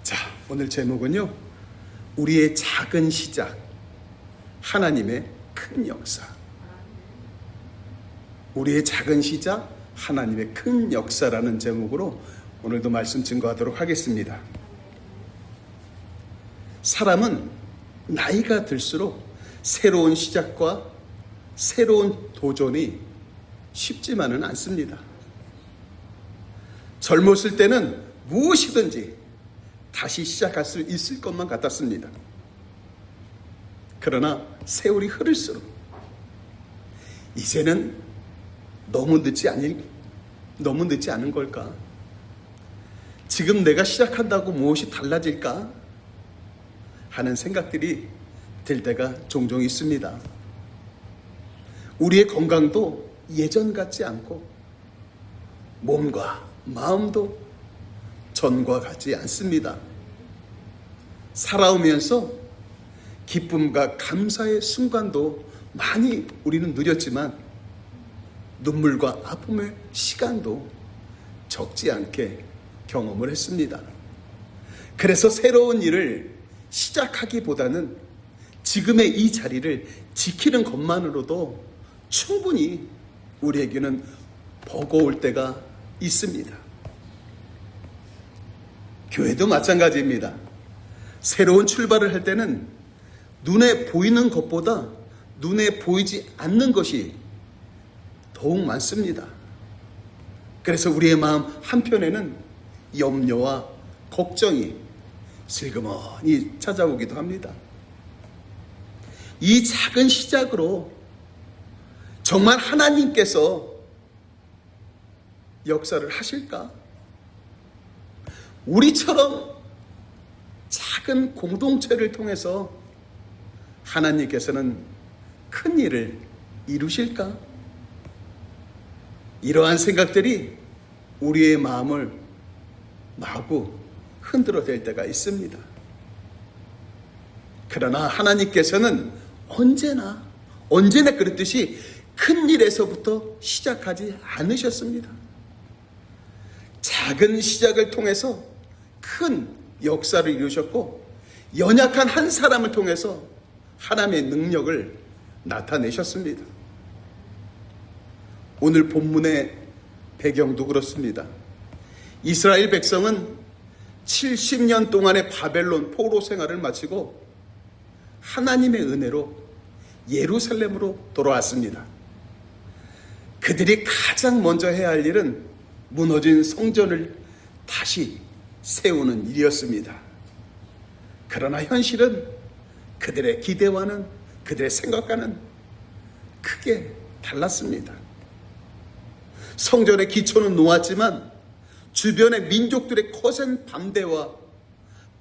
자, 오늘 제목은요, 우리의 작은 시작, 하나님의 큰 역사. 우리의 작은 시작, 하나님의 큰 역사라는 제목으로 오늘도 말씀 증거하도록 하겠습니다. 사람은 나이가 들수록 새로운 시작과 새로운 도전이 쉽지만은 않습니다. 젊었을 때는 무엇이든지 다시 시작할 수 있을 것만 같았습니다. 그러나 세월이 흐를수록 이제는 너무 늦지 않은 걸까? 지금 내가 시작한다고 무엇이 달라질까? 하는 생각들이 들 때가 종종 있습니다. 우리의 건강도 예전 같지 않고 몸과 마음도 전과 같지 않습니다. 살아오면서 기쁨과 감사의 순간도 많이 우리는 누렸지만 눈물과 아픔의 시간도 적지 않게 경험을 했습니다. 그래서 새로운 일을 시작하기보다는 지금의 이 자리를 지키는 것만으로도 충분히 우리에게는 버거울 때가 있습니다. 교회도 마찬가지입니다. 새로운 출발을 할 때는 눈에 보이는 것보다 눈에 보이지 않는 것이 더욱 많습니다. 그래서 우리의 마음 한편에는 염려와 걱정이 슬그머니 찾아오기도 합니다. 이 작은 시작으로 정말 하나님께서 역사를 하실까? 우리처럼 작은 공동체를 통해서 하나님께서는 큰 일을 이루실까? 이러한 생각들이 우리의 마음을 마구 흔들어댈 때가 있습니다. 그러나 하나님께서는 언제나 그랬듯이 큰 일에서부터 시작하지 않으셨습니다. 작은 시작을 통해서 큰 역사를 이루셨고 연약한 한 사람을 통해서 하나님의 능력을 나타내셨습니다. 오늘 본문의 배경도 그렇습니다. 이스라엘 백성은 70년 동안의 바벨론 포로 생활을 마치고 하나님의 은혜로 예루살렘으로 돌아왔습니다. 그들이 가장 먼저 해야 할 일은 무너진 성전을 다시 세우는 일이었습니다. 그러나 현실은 그들의 기대와는, 그들의 생각과는 크게 달랐습니다. 성전의 기초는 놓았지만 주변의 민족들의 거센 반대와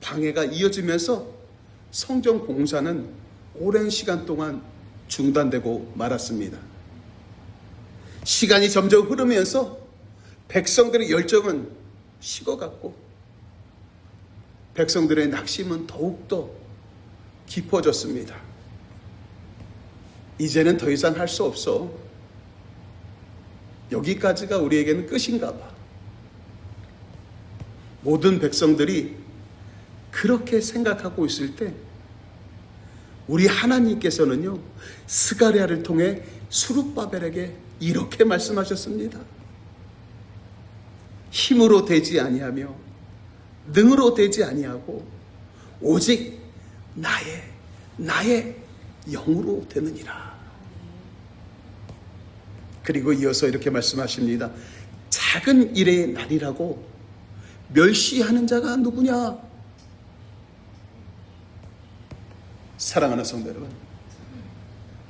방해가 이어지면서 성전 공사는 오랜 시간 동안 중단되고 말았습니다. 시간이 점점 흐르면서 백성들의 열정은 식어갔고 백성들의 낙심은 더욱더 깊어졌습니다. 이제는 더 이상 할 수 없어. 여기까지가 우리에게는 끝인가 봐. 모든 백성들이 그렇게 생각하고 있을 때 우리 하나님께서는요, 스가랴를 통해 스룹바벨에게 이렇게 말씀하셨습니다. 힘으로 되지 아니하며 능으로 되지 아니하고 오직 나의 영으로 되느니라. 그리고 이어서 이렇게 말씀하십니다. 작은 일의 날이라고 멸시하는 자가 누구냐? 사랑하는 성도 여러분,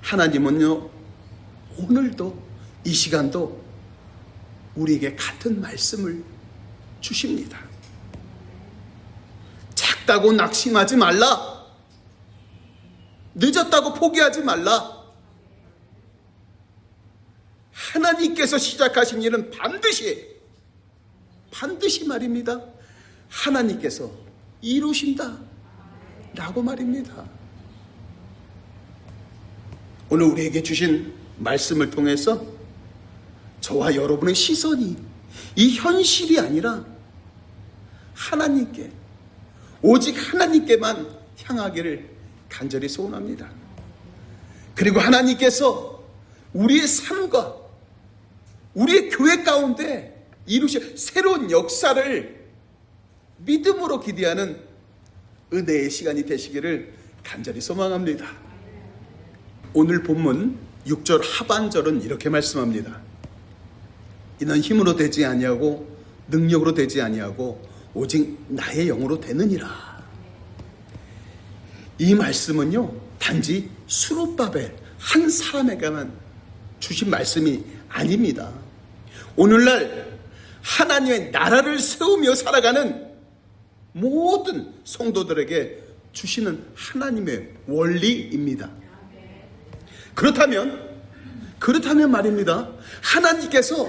하나님은요, 오늘도 이 시간도 우리에게 같은 말씀을 주십니다. 작다고 낙심하지 말라. 늦었다고 포기하지 말라. 하나님께서 시작하신 일은 반드시 말입니다. 하나님께서 이루신다 라고 말입니다. 오늘 우리에게 주신 말씀을 통해서 저와 여러분의 시선이 이 현실이 아니라 하나님께, 오직 하나님께만 향하기를 간절히 소원합니다. 그리고 하나님께서 우리의 삶과 우리의 교회 가운데 이루실 새로운 역사를 믿음으로 기대하는 은혜의 시간이 되시기를 간절히 소망합니다. 오늘 본문 6절 하반절은 이렇게 말씀합니다. 이는 힘으로 되지 아니하고 능력으로 되지 아니하고 오직 나의 영으로 되느니라. 이 말씀은요, 단지 스룹바벨 한 사람에게만 주신 말씀이 아닙니다. 오늘날 하나님의 나라를 세우며 살아가는 모든 성도들에게 주시는 하나님의 원리입니다. 그렇다면 말입니다. 하나님께서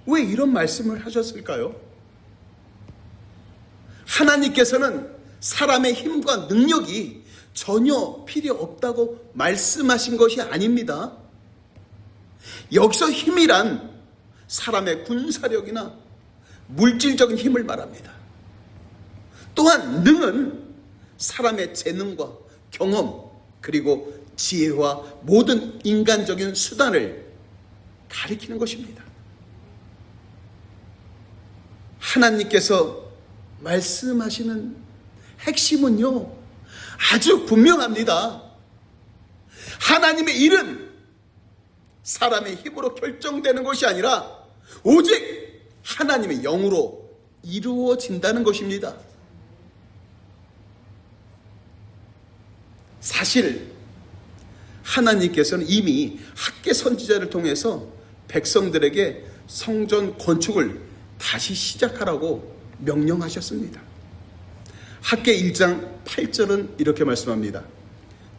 왜 이런 말씀을 하셨을까요? 하나님께서는 사람의 힘과 능력이 전혀 필요 없다고 말씀하신 것이 아닙니다. 여기서 힘이란 사람의 군사력이나 물질적인 힘을 말합니다. 또한 능은 사람의 재능과 경험 그리고 지혜와 모든 인간적인 수단을 가리키는 것입니다. 하나님께서 말씀하시는 핵심은요, 아주 분명합니다. 하나님의 일은 사람의 힘으로 결정되는 것이 아니라 오직 하나님의 영으로 이루어진다는 것입니다. 사실 하나님께서는 이미 학개 선지자를 통해서 백성들에게 성전 건축을 다시 시작하라고 명령하셨습니다. 학개 1장 8절은 이렇게 말씀합니다.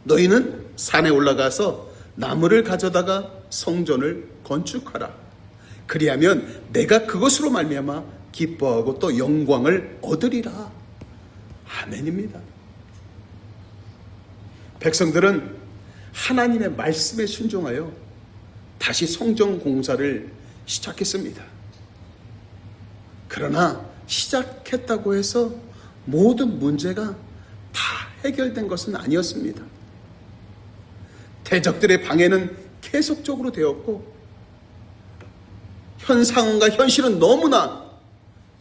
너희는 산에 올라가서 나무를 가져다가 성전을 건축하라. 그리하면 내가 그것으로 말미암아 기뻐하고 또 영광을 얻으리라. 아멘입니다. 백성들은 하나님의 말씀에 순종하여 다시 성전 공사를 시작했습니다. 그러나 시작했다고 해서 모든 문제가 다 해결된 것은 아니었습니다. 대적들의 방해는 계속적으로 되었고 현 상황과 현실은 너무나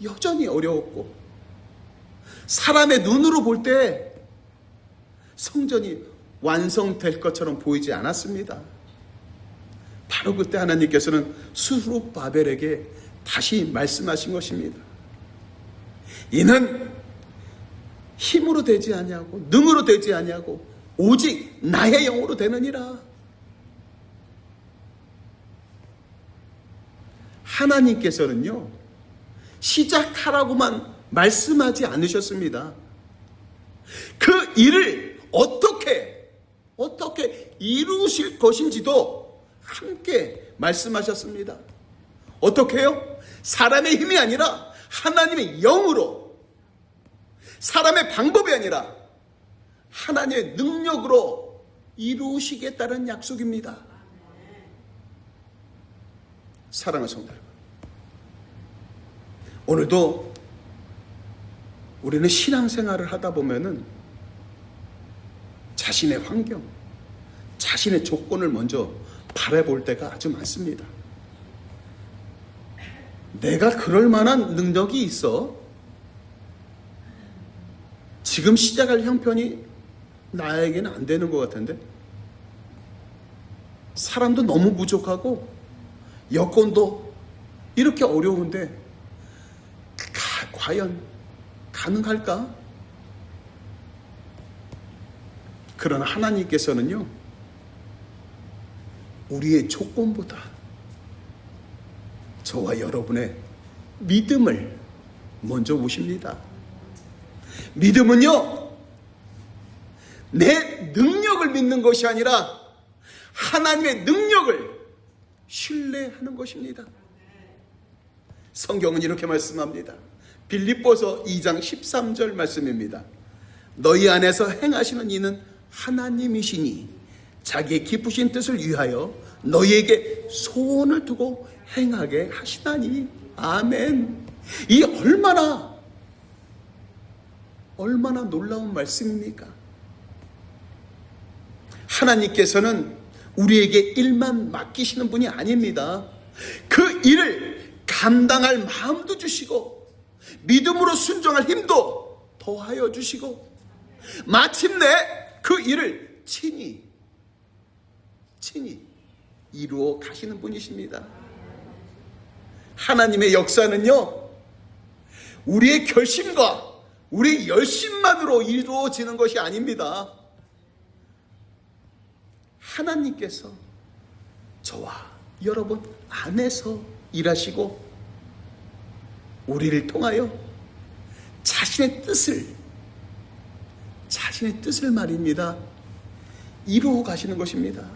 여전히 어려웠고 사람의 눈으로 볼 때 성전이 완성될 것처럼 보이지 않았습니다. 바로 그때 하나님께서는 스룹바벨에게 다시 말씀하신 것입니다. 이는 힘으로 되지 아니하고 능으로 되지 아니하고 오직 나의 영으로 되느니라. 하나님께서는요, 시작하라고만 말씀하지 않으셨습니다. 그 일을 어떻게 이루실 것인지도 함께 말씀하셨습니다. 어떻게요? 사람의 힘이 아니라 하나님의 영으로, 사람의 방법이 아니라 하나님의 능력으로 이루시겠다는 약속입니다. 사랑하는 성도 여러분, 오늘도 우리는 신앙생활을 하다 보면은 자신의 환경, 자신의 조건을 먼저 바라볼 때가 아주 많습니다. 내가 그럴 만한 능력이 있어? 지금 시작할 형편이 나에게는 안 되는 것 같은데? 사람도 너무 부족하고 여건도 이렇게 어려운데 과연 가능할까? 그러나 하나님께서는요, 우리의 조건보다 저와 여러분의 믿음을 먼저 보십니다. 믿음은요, 내 능력을 믿는 것이 아니라 하나님의 능력을 신뢰하는 것입니다. 성경은 이렇게 말씀합니다. 빌립보서 2장 13절 말씀입니다. 너희 안에서 행하시는 이는 하나님이시니 자기의 기쁘신 뜻을 위하여 너희에게 소원을 두고 행하게 하시다니. 아멘. 이 얼마나 얼마나 놀라운 말씀입니까? 하나님께서는 우리에게 일만 맡기시는 분이 아닙니다. 그 일을 감당할 마음도 주시고 믿음으로 순종할 힘도 더하여 주시고 마침내 그 일을 친히 이루어 가시는 분이십니다. 하나님의 역사는요, 우리의 결심과 우리의 열심만으로 이루어지는 것이 아닙니다. 하나님께서 저와 여러분 안에서 일하시고 우리를 통하여 자신의 뜻을 말입니다, 이루어 가시는 것입니다.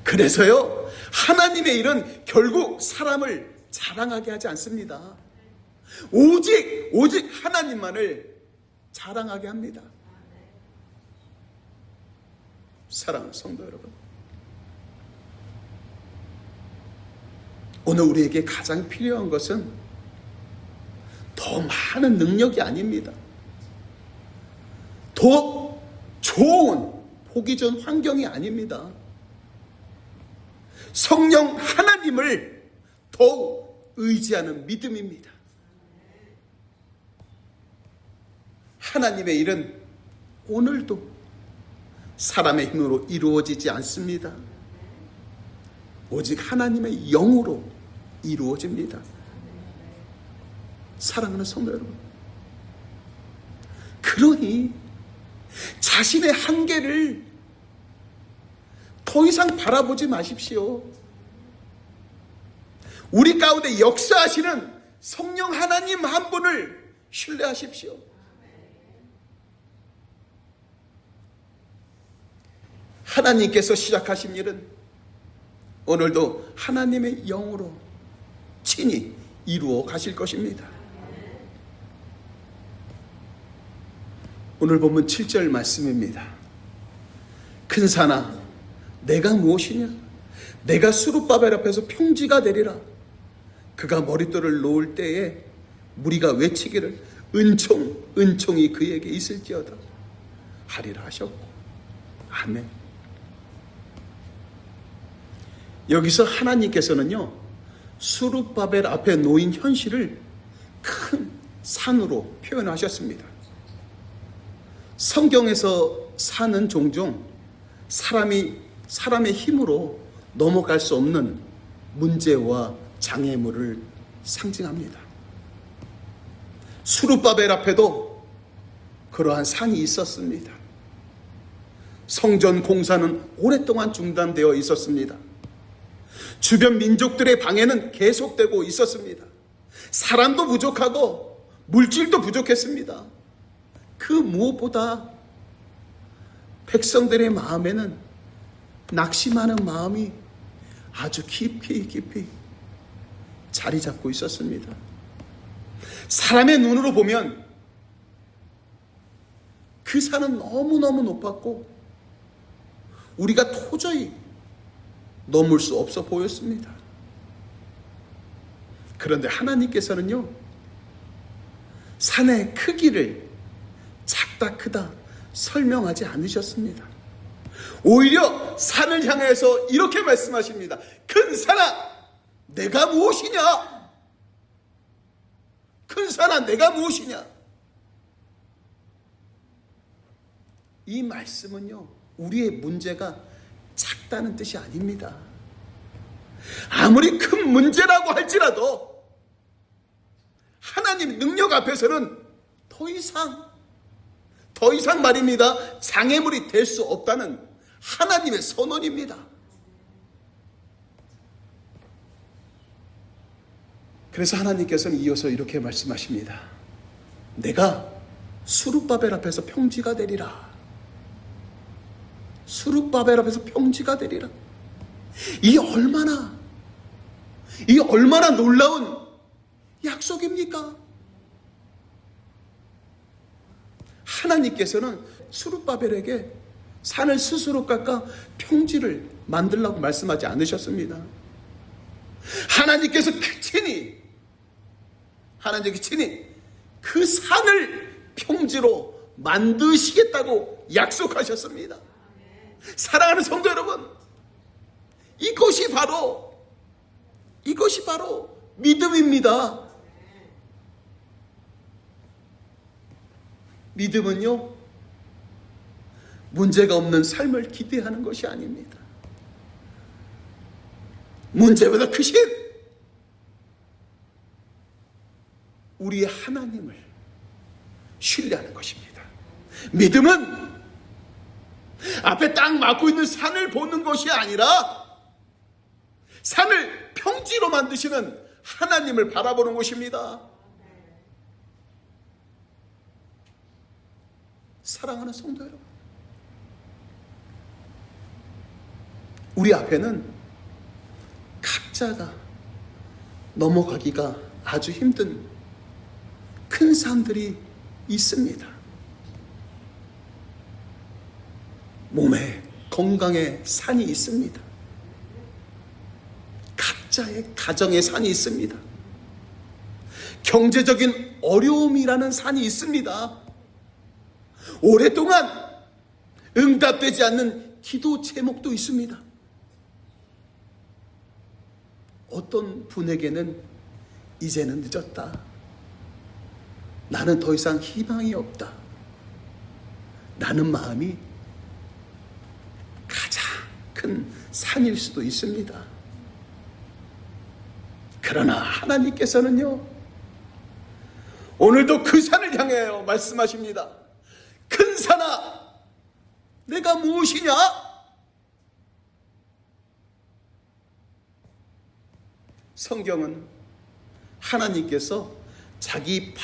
그래서요, 하나님의 일은 결국 사람을 자랑하게 하지 않습니다. 오직 하나님만을 자랑하게 합니다. 사랑하는 성도 여러분, 오늘 우리에게 가장 필요한 것은 더 많은 능력이 아닙니다. 더 좋은 보기 좋은 환경이 아닙니다. 성령 하나님을 더욱 의지하는 믿음입니다. 하나님의 일은 오늘도 사람의 힘으로 이루어지지 않습니다. 오직 하나님의 영으로 이루어집니다. 사랑하는 성도 여러분, 그러니 자신의 한계를 더 이상 바라보지 마십시오. 우리 가운데 역사하시는 성령 하나님 한 분을 신뢰하십시오. 하나님께서 시작하신 일은 오늘도 하나님의 영으로 친히 이루어 가실 것입니다. 오늘 본문 7절 말씀입니다. 큰 산아, 내가 무엇이냐? 내가 수룹바벨 앞에서 평지가 되리라. 그가 머릿돌을 놓을 때에 무리가 외치기를 은총이 그에게 있을지어다 하리라 하셨고, 아멘. 여기서 하나님께서는요, 수룹바벨 앞에 놓인 현실을 큰 산으로 표현하셨습니다. 성경에서 산은 종종 사람의 힘으로 넘어갈 수 없는 문제와 장애물을 상징합니다. 수룹바벨 앞에도 그러한 산이 있었습니다. 성전 공사는 오랫동안 중단되어 있었습니다. 주변 민족들의 방해는 계속되고 있었습니다. 사람도 부족하고 물질도 부족했습니다. 그 무엇보다 백성들의 마음에는 낙심하는 마음이 아주 깊이 자리 잡고 있었습니다. 사람의 눈으로 보면 그 산은 너무너무 높았고 우리가 도저히 넘을 수 없어 보였습니다. 그런데 하나님께서는요, 산의 크기를 작다 크다 설명하지 않으셨습니다. 오히려 산을 향해서 이렇게 말씀하십니다. 큰 산아, 내가 무엇이냐? 큰 산아, 내가 무엇이냐? 이 말씀은요, 우리의 문제가 작다는 뜻이 아닙니다. 아무리 큰 문제라고 할지라도 하나님 능력 앞에서는 더 이상 말입니다, 장애물이 될 수 없다는 하나님의 선언입니다. 그래서 하나님께서는 이어서 이렇게 말씀하십니다. 내가 수룹바벨 앞에서 평지가 되리라. 수룹바벨 앞에서 평지가 되리라. 이게 얼마나 놀라운 약속입니까? 하나님께서는 수룹바벨에게 산을 스스로 깎아 평지를 만들라고 말씀하지 않으셨습니다. 하나님께서 친히 그 산을 평지로 만드시겠다고 약속하셨습니다. 사랑하는 성도 여러분, 이것이 바로 믿음입니다. 믿음은요, 문제가 없는 삶을 기대하는 것이 아닙니다. 문제보다 크신 우리의 하나님을 신뢰하는 것입니다. 믿음은 앞에 딱 막고 있는 산을 보는 것이 아니라 산을 평지로 만드시는 하나님을 바라보는 것입니다. 사랑하는 성도 여러분, 우리 앞에는 각자가 넘어가기가 아주 힘든 큰 산들이 있습니다. 몸에 건강에 산이 있습니다. 각자의 가정의 산이 있습니다. 경제적인 어려움이라는 산이 있습니다. 오랫동안 응답되지 않는 기도 제목도 있습니다. 어떤 분에게는 이제는 늦었다. 나는 더 이상 희망이 없다. 라는 마음이 가장 큰 산일 수도 있습니다. 그러나 하나님께서는요, 오늘도 그 산을 향하여 말씀하십니다. 큰 산아, 내가 무엇이냐? 성경은 하나님께서 자기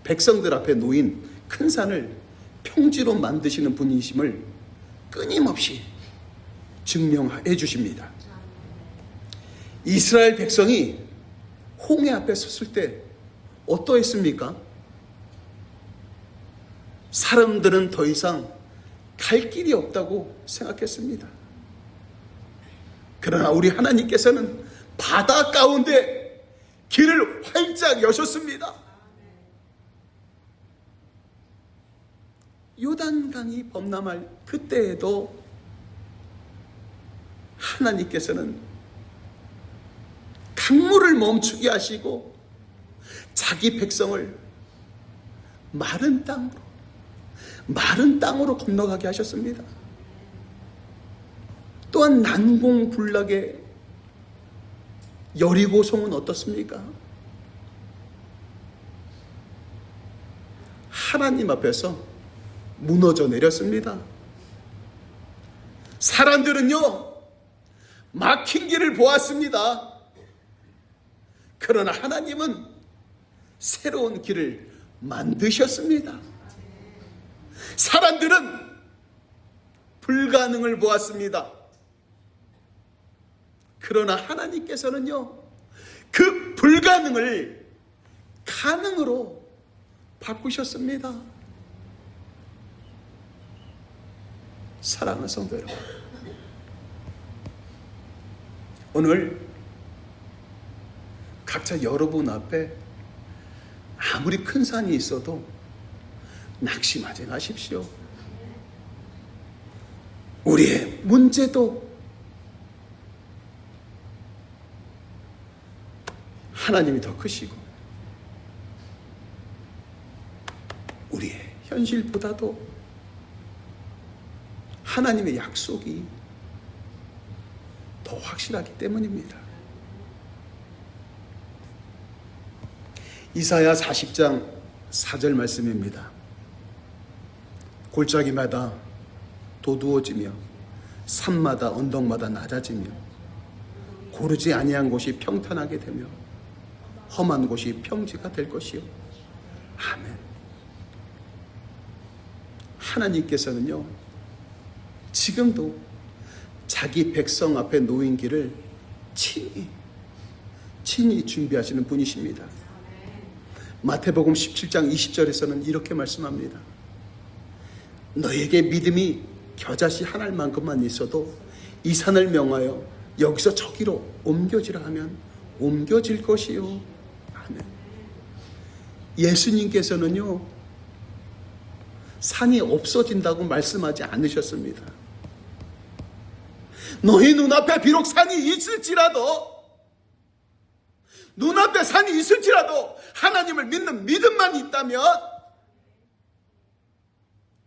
백성들 앞에 놓인 큰 산을 평지로 만드시는 분이심을 끊임없이 증명해 주십니다. 이스라엘 백성이 홍해 앞에 섰을 때 어떠했습니까? 사람들은 더 이상 갈 길이 없다고 생각했습니다. 그러나 우리 하나님께서는 바다 가운데 길을 활짝 여셨습니다. 요단강이 범람할 그때에도 하나님께서는 강물을 멈추게 하시고 자기 백성을 마른 땅으로 건너가게 하셨습니다. 또한 난공불락의 여리고성은 어떻습니까? 하나님 앞에서 무너져 내렸습니다. 사람들은요, 막힌 길을 보았습니다. 그러나 하나님은 새로운 길을 만드셨습니다. 사람들은 불가능을 보았습니다. 그러나 하나님께서는요, 그 불가능을 가능으로 바꾸셨습니다. 사랑하는 성도 여러분, 오늘 각자 여러분 앞에 아무리 큰 산이 있어도 낙심하지 마십시오. 우리의 문제도 하나님이 더 크시고 우리의 현실보다도 하나님의 약속이 더 확실하기 때문입니다. 이사야 40장 4절 말씀입니다. 골짜기마다 도두어지며 산마다 언덕마다 낮아지며 고르지 아니한 곳이 평탄하게 되며 험한 곳이 평지가 될 것이요. 아멘. 하나님께서는요, 지금도 자기 백성 앞에 놓인 길을 친히 준비하시는 분이십니다. 마태복음 17장 20절에서는 이렇게 말씀합니다. 너에게 믿음이 겨자씨 한 알만큼만 있어도 이 산을 명하여 여기서 저기로 옮겨지라 하면 옮겨질 것이요. 아멘. 예수님께서는요, 산이 없어진다고 말씀하지 않으셨습니다. 너희 눈앞에 비록 산이 있을지라도 하나님을 믿는 믿음만 있다면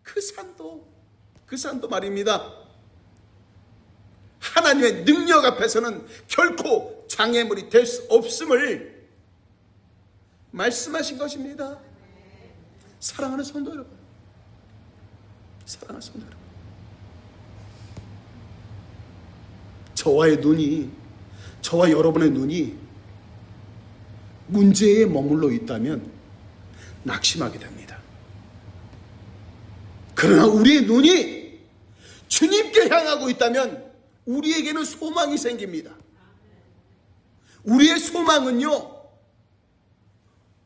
그 산도 말입니다, 하나님의 능력 앞에서는 결코 장애물이 될 수 없음을 말씀하신 것입니다. 사랑하는 성도 여러분, 저와 여러분의 눈이 문제에 머물러 있다면 낙심하게 됩니다. 그러나 우리의 눈이 주님께 향하고 있다면 우리에게는 소망이 생깁니다. 우리의 소망은요,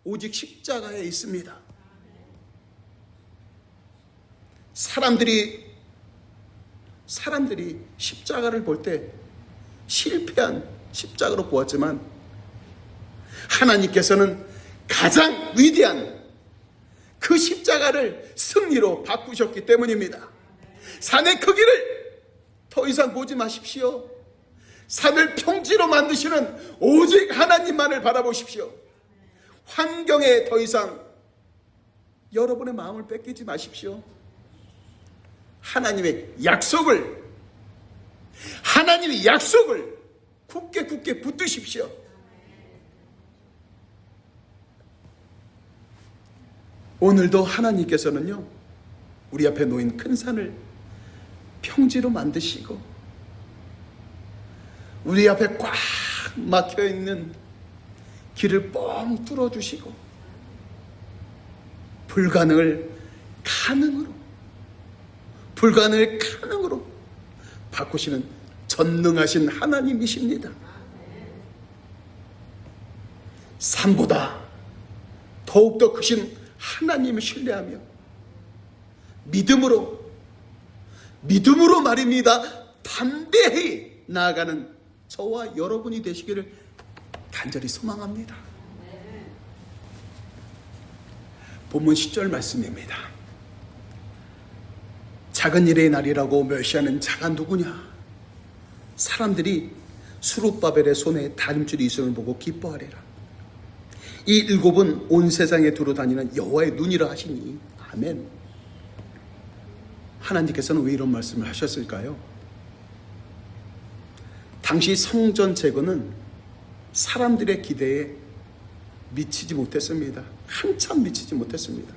오직 십자가에 있습니다. 사람들이 십자가를 볼 때 실패한 십자가로 보았지만 하나님께서는 가장 위대한 그 십자가를 승리로 바꾸셨기 때문입니다. 산의 크기를 더 이상 보지 마십시오. 산을 평지로 만드시는 오직 하나님만을 바라보십시오. 환경에 더 이상 여러분의 마음을 뺏기지 마십시오. 하나님의 약속을 굳게 붙드십시오. 오늘도 하나님께서는요, 우리 앞에 놓인 큰 산을 평지로 만드시고 우리 앞에 꽉 막혀있는 길을 뻥 뚫어주시고 불가능을 가능으로 바꾸시는 전능하신 하나님이십니다. 산보다 더욱더 크신 하나님을 신뢰하며 믿음으로 말입니다, 담대히 나아가는 저와 여러분이 되시기를 간절히 소망합니다. 본문 10절 말씀입니다. 작은 일의 날이라고 멸시하는 자가 누구냐? 사람들이 수룹바벨의 손에 다림줄이 있음을 보고 기뻐하리라. 이 일곱은 온 세상에 두루 다니는 여호와의 눈이라 하시니. 아멘. 하나님께서는 왜 이런 말씀을 하셨을까요? 당시 성전 재건은 사람들의 기대에 미치지 못했습니다. 한참 미치지 못했습니다.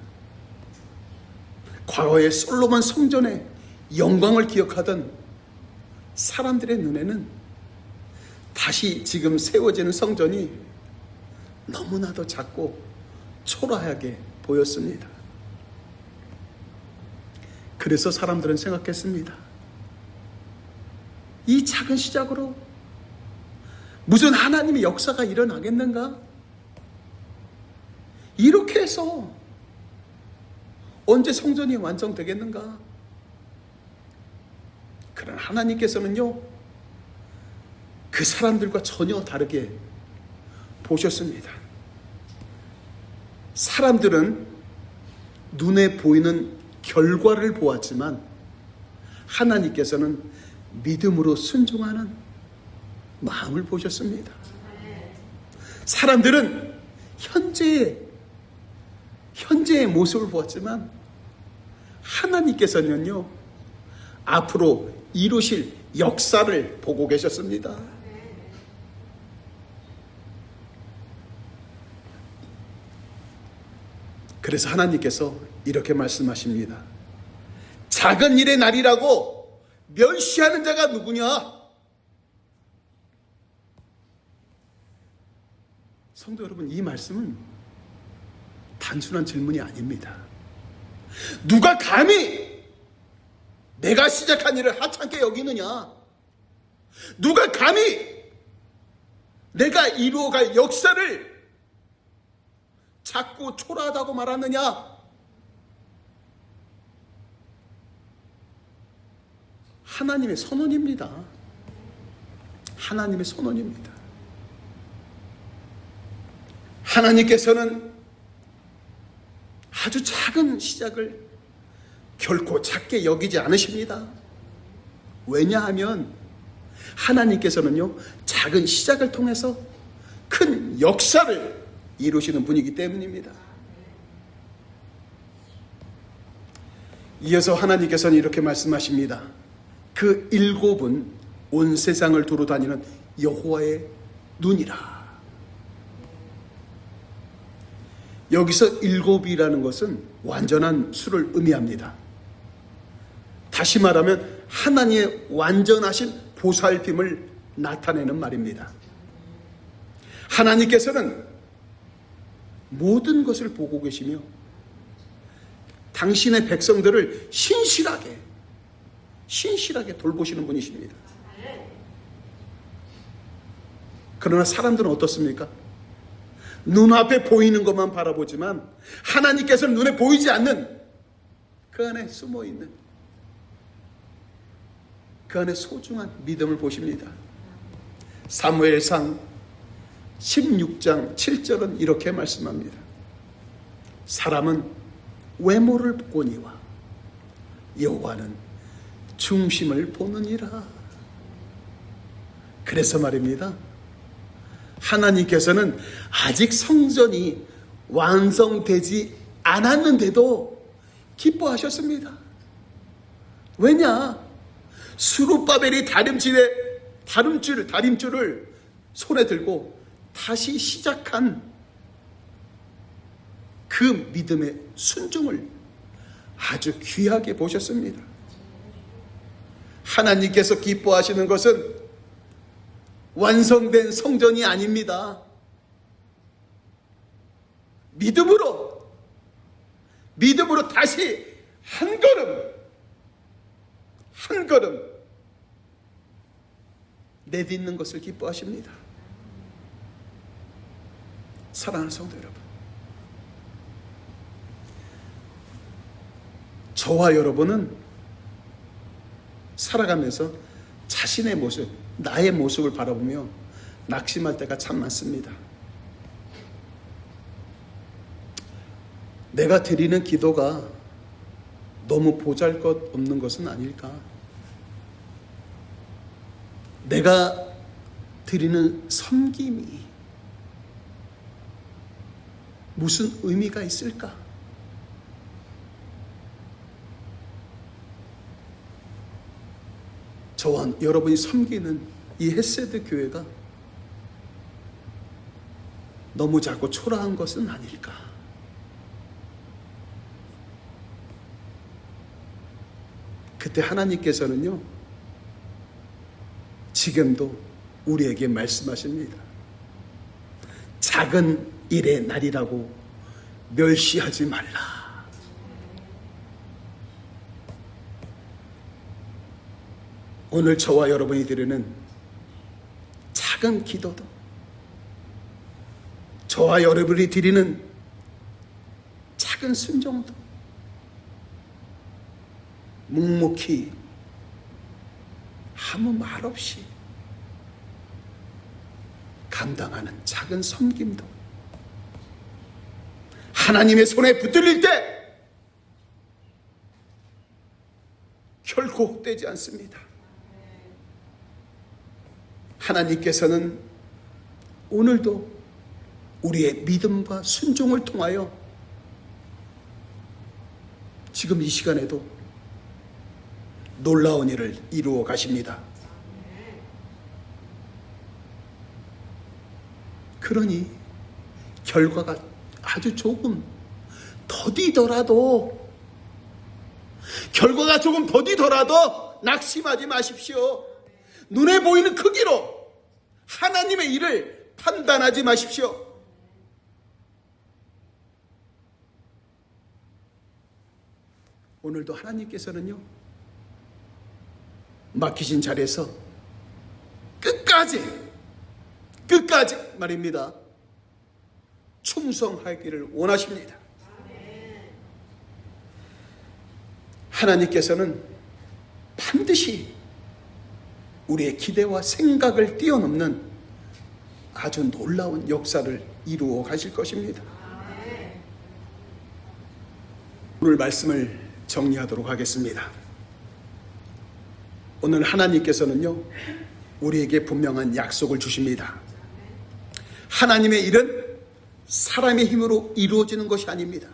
과거의 솔로몬 성전의 영광을 기억하던 사람들의 눈에는 다시 지금 세워지는 성전이 너무나도 작고 초라하게 보였습니다. 그래서 사람들은 생각했습니다. 이 작은 시작으로 무슨 하나님의 역사가 일어나겠는가? 이렇게 해서 언제 성전이 완성되겠는가? 그러나 하나님께서는요, 그 사람들과 전혀 다르게 보셨습니다. 사람들은 눈에 보이는 결과를 보았지만 하나님께서는 믿음으로 순종하는 마음을 보셨습니다. 사람들은 현재의 모습을 보았지만 하나님께서는요, 앞으로 이루실 역사를 보고 계셨습니다. 그래서 하나님께서 이렇게 말씀하십니다. 작은 일의 날이라고 멸시하는 자가 누구냐? 성도 여러분, 이 말씀은 단순한 질문이 아닙니다. 누가 감히 내가 시작한 일을 하찮게 여기느냐? 누가 감히 내가 이루어갈 역사를 작고 초라하다고 말하느냐? 하나님의 선언입니다. 하나님의 선언입니다. 하나님께서는 아주 작은 시작을 결코 작게 여기지 않으십니다. 왜냐하면 하나님께서는요, 작은 시작을 통해서 큰 역사를 이루시는 분이기 때문입니다. 이어서 하나님께서는 이렇게 말씀하십니다. 그 일곱은 온 세상을 두루 다니는 여호와의 눈이라. 여기서 일곱이라는 것은 완전한 수를 의미합니다. 다시 말하면 하나님의 완전하신 보살핌을 나타내는 말입니다. 하나님께서는 모든 것을 보고 계시며 당신의 백성들을 신실하게 돌보시는 분이십니다. 그러나 사람들은 어떻습니까? 눈앞에 보이는 것만 바라보지만 하나님께서는 눈에 보이지 않는 그 안에 숨어있는 그 안에 소중한 믿음을 보십니다. 사무엘상 16장 7절은 이렇게 말씀합니다. 사람은 외모를 보거니와 여호와는 중심을 보느니라. 그래서 말입니다. 하나님께서는 아직 성전이 완성되지 않았는데도 기뻐하셨습니다. 왜냐? 스룹바벨이 다림줄을 손에 들고 다시 시작한 그 믿음의 순종을 아주 귀하게 보셨습니다. 하나님께서 기뻐하시는 것은 완성된 성전이 아닙니다. 믿음으로 다시 한 걸음 내딛는 것을 기뻐하십니다. 사랑하는 성도 여러분, 저와 여러분은 살아가면서 자신의 모습, 나의 모습을 바라보며 낙심할 때가 참 많습니다. 내가 드리는 기도가 너무 보잘것없는 것은 아닐까? 내가 드리는 섬김이 무슨 의미가 있을까? 저와 여러분이 섬기는 이 헤세드 교회가 너무 작고 초라한 것은 아닐까? 그때 하나님께서는요, 지금도 우리에게 말씀하십니다. 작은 일의 날이라고 멸시하지 말라. 오늘 저와 여러분이 드리는 작은 기도도, 저와 여러분이 드리는 작은 순종도 묵묵히 아무 말 없이 감당하는 작은 섬김도 하나님의 손에 붙들릴 때 결코 헛되지 않습니다. 하나님께서는 오늘도 우리의 믿음과 순종을 통하여 지금 이 시간에도 놀라운 일을 이루어 가십니다. 그러니 결과가 아주 조금 더디더라도 낙심하지 마십시오. 눈에 보이는 크기로 하나님의 일을 판단하지 마십시오. 오늘도 하나님께서는요, 맡기신 자리에서 끝까지 말입니다, 충성하기를 원하십니다. 하나님께서는 반드시 우리의 기대와 생각을 뛰어넘는 아주 놀라운 역사를 이루어 가실 것입니다. 오늘 말씀을 정리하도록 하겠습니다. 오늘 하나님께서는요, 우리에게 분명한 약속을 주십니다. 하나님의 일은 사람의 힘으로 이루어지는 것이 아닙니다.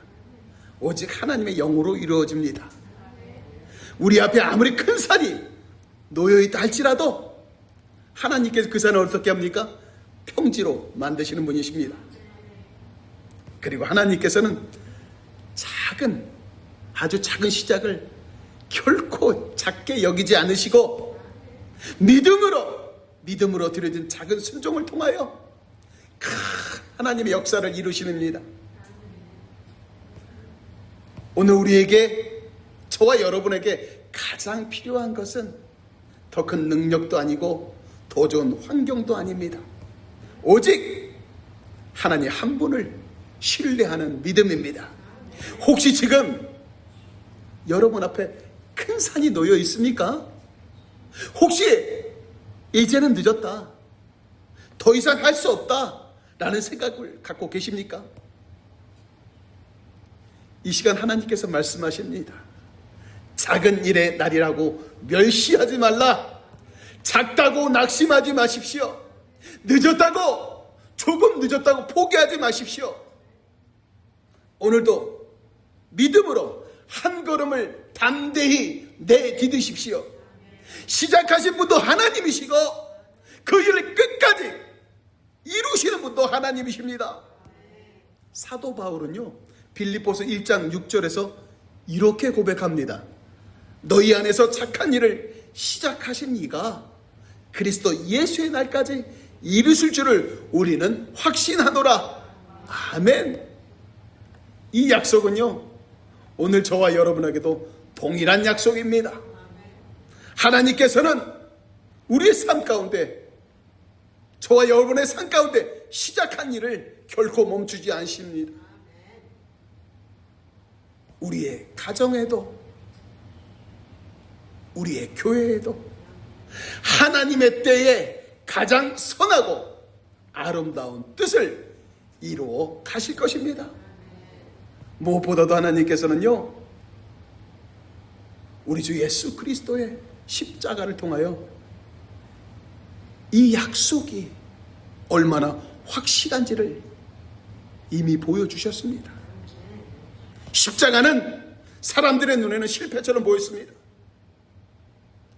오직 하나님의 영으로 이루어집니다. 우리 앞에 아무리 큰 산이 놓여있다 할지라도 하나님께서 그 산을 어떻게 합니까? 평지로 만드시는 분이십니다. 그리고 하나님께서는 아주 작은 시작을 결코 작게 여기지 않으시고 믿음으로 드려진 작은 순종을 통하여 큰 하나님의 역사를 이루시는입니다. 오늘 우리에게, 저와 여러분에게 가장 필요한 것은 더 큰 능력도 아니고 더 좋은 환경도 아닙니다. 오직 하나님 한 분을 신뢰하는 믿음입니다. 혹시 지금 여러분 앞에 큰 산이 놓여 있습니까? 혹시 이제는 늦었다, 더 이상 할 수 없다 라는 생각을 갖고 계십니까? 이 시간 하나님께서 말씀하십니다. 작은 일의 날이라고 멸시하지 말라. 작다고 낙심하지 마십시오. 조금 늦었다고 포기하지 마십시오. 오늘도 믿음으로 한 걸음을 담대히 내디디십시오. 시작하신 분도 하나님이시고 그 일을 끝까지 이루시는 분도 하나님이십니다. 사도 바울은요, 빌립보서 1장 6절에서 이렇게 고백합니다. 너희 안에서 착한 일을 시작하신 이가 그리스도 예수의 날까지 이루실 줄을 우리는 확신하노라. 아멘. 이 약속은요, 오늘 저와 여러분에게도 동일한 약속입니다. 하나님께서는 우리의 삶 가운데, 저와 여러분의 삶 가운데 시작한 일을 결코 멈추지 않습니다. 우리의 가정에도, 우리의 교회에도 하나님의 때에 가장 선하고 아름다운 뜻을 이루어 가실 것입니다. 무엇보다도 하나님께서는요, 우리 주 예수 그리스도의 십자가를 통하여 이 약속이 얼마나 확실한지를 이미 보여주셨습니다. 십자가는 사람들의 눈에는 실패처럼 보였습니다.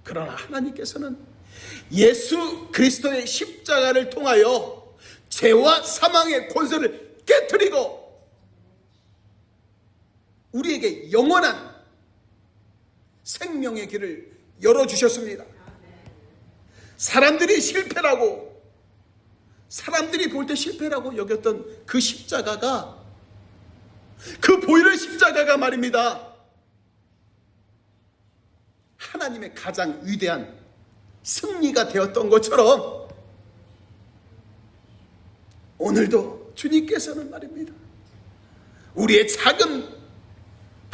그러나 하나님께서는 예수 그리스도의 십자가를 통하여 죄와 사망의 권세를 깨트리고 우리에게 영원한 생명의 길을 열어주셨습니다. 사람들이 실패라고, 사람들이 볼 때 실패라고 여겼던 그 십자가가, 그 보이는 십자가가 말입니다, 하나님의 가장 위대한 승리가 되었던 것처럼 오늘도 주님께서는 말입니다, 우리의 작은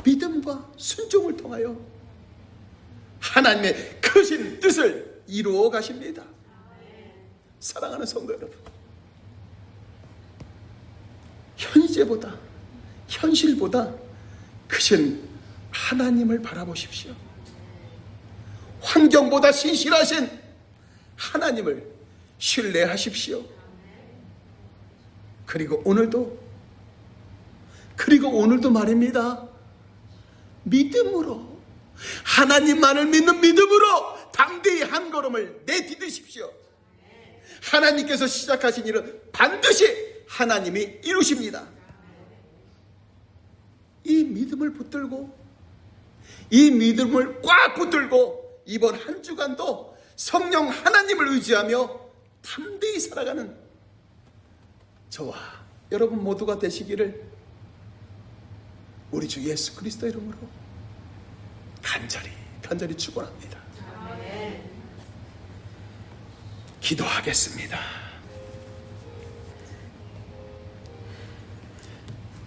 믿음과 순종을 통하여 하나님의 크신 뜻을 이루어 가십니다. 사랑하는 성도 여러분, 현실보다 크신 하나님을 바라보십시오. 환경보다 신실하신 하나님을 신뢰하십시오. 그리고 오늘도 말입니다, 믿음으로, 하나님만을 믿는 믿음으로 담대히 한 걸음을 내디디십시오. 하나님께서 시작하신 일은 반드시 하나님이 이루십니다. 이 믿음을 붙들고, 이 믿음을 꽉 붙들고 이번 한 주간도 성령 하나님을 의지하며 담대히 살아가는 저와 여러분 모두가 되시기를 우리 주 예수 그리스도 이름으로 간절히 축원합니다. 기도하겠습니다.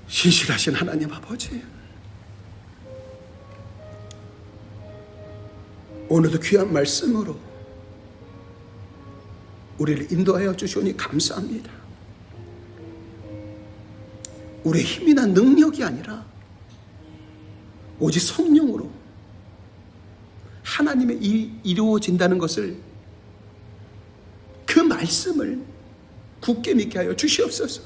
신실하신 하나님 아버지, 오늘도 귀한 말씀으로 우리를 인도하여 주시오니 감사합니다. 우리의 힘이나 능력이 아니라 오직 성령으로 하나님의 일이 이루어진다는 것을, 그 말씀을 굳게 믿게 하여 주시옵소서.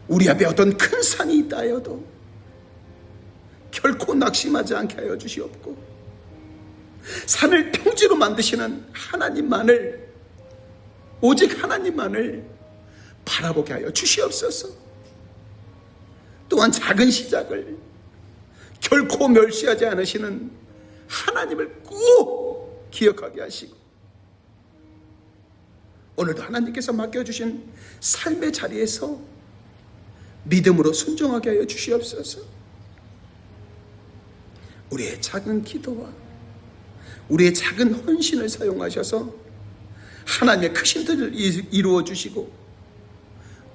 우리 앞에 어떤 큰 산이 있다 하여도 결코 낙심하지 않게 하여 주시옵고, 산을 평지로 만드시는 하나님만을, 오직 하나님만을 바라보게 하여 주시옵소서. 또한 작은 시작을 결코 멸시하지 않으시는 하나님을 꼭 기억하게 하시고, 오늘도 하나님께서 맡겨주신 삶의 자리에서 믿음으로 순종하게 하여 주시옵소서. 우리의 작은 기도와 우리의 작은 헌신을 사용하셔서 하나님의 크신 뜻을 이루어 주시고,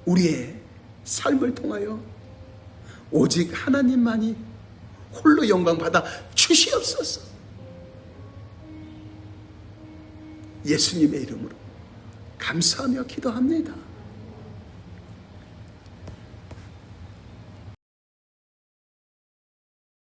우리의 삶을 통하여 오직 하나님만이 홀로 영광 받아 주시옵소서. 예수님의 이름으로 감사하며 기도합니다.